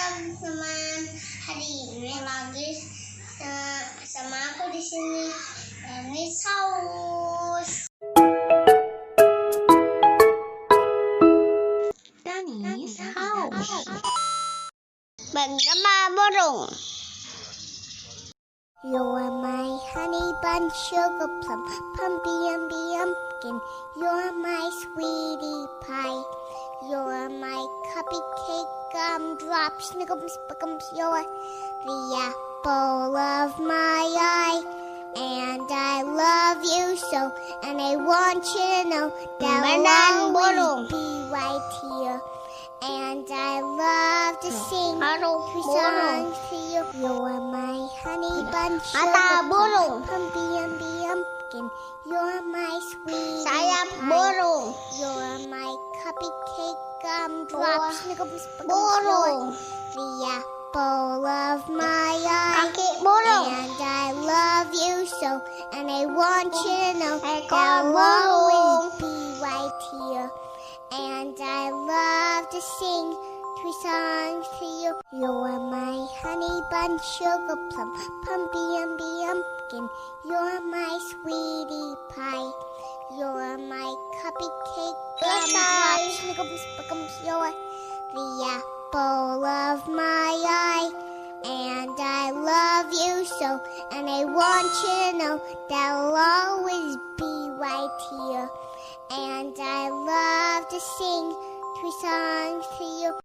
teman-teman, hari ini lagi sama aku di sini. Danish haus. Danish haus. Menggambar burung. You're my honey bun, sugar plum, pumpy pumpkin. You're my sweetie pie. You're my cupcake, gumdrop, snickums, spickums. You're the apple of my eye. And I love you so, and I want you to know that I'll always be right here. And I love to sing Hallo, three Burung. songs to you. You're my honey bun, Ada sugar burung. plum, pumpy pumpkin. You're my sweet Saya pie. burung. You're my cupcake, gumdrop, snickums, spickums. Burung. You're the apple of my eye. Kaki burung. And I love you so, and I want you to know that Ekor I'll burung. always be right here. And I love to sing three songs to you. You're my honey bun, sugar plum, pumpy pumpkin. You're my sweetie pie. You're my cupcake, gumdrop, snickums, spickums. You're the apple of my eye. And I love you so, and I want you to know that I'll always be right here. And I love to sing three songs to you.